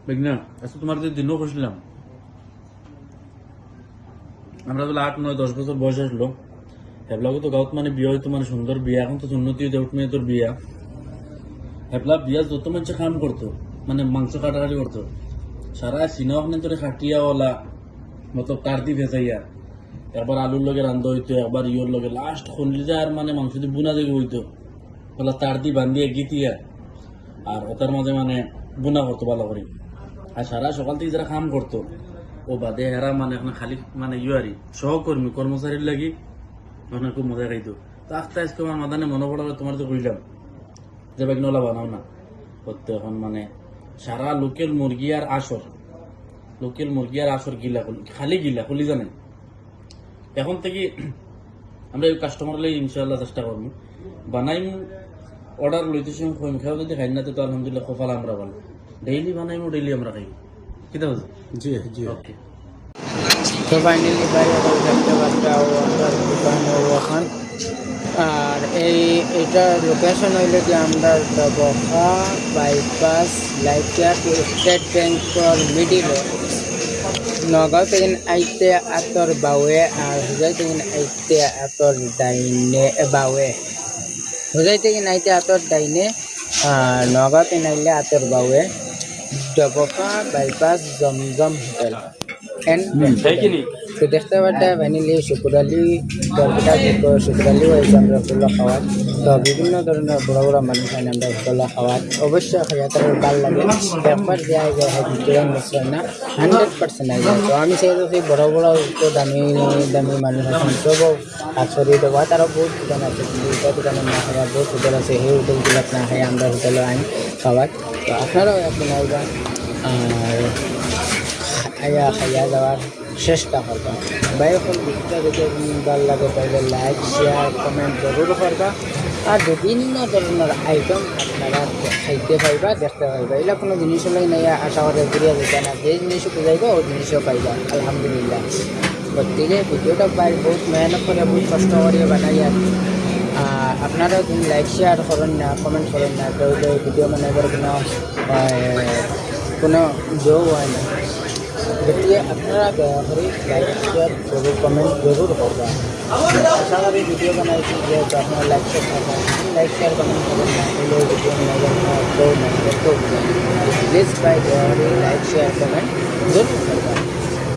বেগনা আজকে তোমার যে দিনও খুঁজলাম আমরা তো 8, 9, 10 বছর বয়স আসলো হেবলাগো তো গাঁত মানে বিয়ে হইতো মানে সুন্দর বিয়ে এখন তো উন্নতি হইতে উঠ মেয়ে তোর বিয়া হেবলা বিয়া যত মানুষ কাম করতো মানে মাংস কাটাকাটি করতো সারা সিনা ওখানে তোর খাটিয়াওয়ালা মতো কার দি ভেজাইয়া একবার আলুর লগে রান্ধ হইতো একবার ইয়োর লগে লাস্ট খুনলি যে আর মানে মাংস দিয়ে বুনা দেখে হইতো বলা তার দি বান্ধিয়ে গিতিয়া আর ওটার মাঝে মানে বুনা করতো ভালো করে আর সারা সকাল থেকে যারা কাম করতো ও বাদে হেরা মানে এখন খালি মানে ইউয়ারি সহকর্মী কর্মচারীর লাগি ওখানে খুব মজা খাইতো তো আস্তে আস্তে আমার মাদানে মনে পড়া তোমার তো কইলাম যে বেগ নলা বানাও না করতে এখন মানে সারা লোকেল মুরগি আর গিলা খালি গিলা খুলি জানে এখন থেকে আমরা এই কাস্টমার লাই ইনশাআল্লাহ চেষ্টা করবো বানাইম অর্ডার লইতে সময় কইম খাও যদি খাই না তো আলহামদুলিল্লাহ কপাল আমরা ভালো ডেইলি বানাইমো ডেইলি আমরা খাই কিতা বলছো জি জি ওকে তো ফাইনালি ভাই এখন দেখতে পাচ্ছি আমাদের দোকানে ওখান আর এইটা লোকেশন হইল কি আমরা দবকা বাইপাস লাইটার স্টেট ব্যাংকর মিডিলে নগাঁও থেকে আইতে আতর বাউে আর হুজাই থেকে আইতে আতর ডাইনে বাউে হুজাই থেকে আইতে আতর ডাইনে আর নগাঁও থেকে আইলে আতর বাউে দবকা বাইপাস জমজম হোটেল তো দেখতে পাচ্ছি ফাইনালি শুকুরালি দরকার শুকুরালি হয়েছে আমরা ফুল খাওয়ার তো বিভিন্ন ধরনের বড় বড় মানুষ আইন আমরা ফুল খাওয়ার অবশ্যই খাওয়ার ভাল লাগে একবার দেওয়া যায় ভিতরে মিশ্রণ না 100% আই যায় তো আমি চাই সেই বড় বড় তো দামি দামি মানুষ আছেন সব আছরি দেওয়া তারা বহুত দোকান আছে কিন্তু এটা দোকানে না খাওয়া বহুত হোটেল আছে সেই হোটেলগুলো না খাই আমরা হোটেলে আইন খাওয়ার তো আপনারাও একদিন আইবা আর আয়া খাইয়া যাওয়ার চেষ্টা করবা ভাই এখন ভিডিওটা দেখে ভালো লাগে তাহলে লাইক শেয়ার কমেন্ট জরুর করবা আর বিভিন্ন ধরনের আইটেম আপনারা খাইতে পাইবা দেখতে পাইবা এগুলো কোনো জিনিস হলেই নাই আশা করে ঘুরিয়ে যেতে না যে জিনিসও বুঝাইবা ওই জিনিসও পাইবা আলহামদুলিল্লাহ গতিকে ভিডিওটা পাই বহুত মেহনত করে বহুত কষ্ট করে বানাই আর আপনারা যদি লাইক শেয়ার করেন না কমেন্ট করেন না তাহলে ভিডিও বানাবার কোনো যোগ হয় না গতিকে আপনারা দয়া করে লাইক শেয়ার জরুর কমেন্ট জরুর করবা আশা করি ভিডিও বানাইছি যেহেতু আপনারা লাইক শেয়ার কমেন্ট করবেন না হলে ভিডিও বানাবেন না প্লিজ ভাই দয়া করে লাইক শেয়ার কমেন্ট জরুর করবা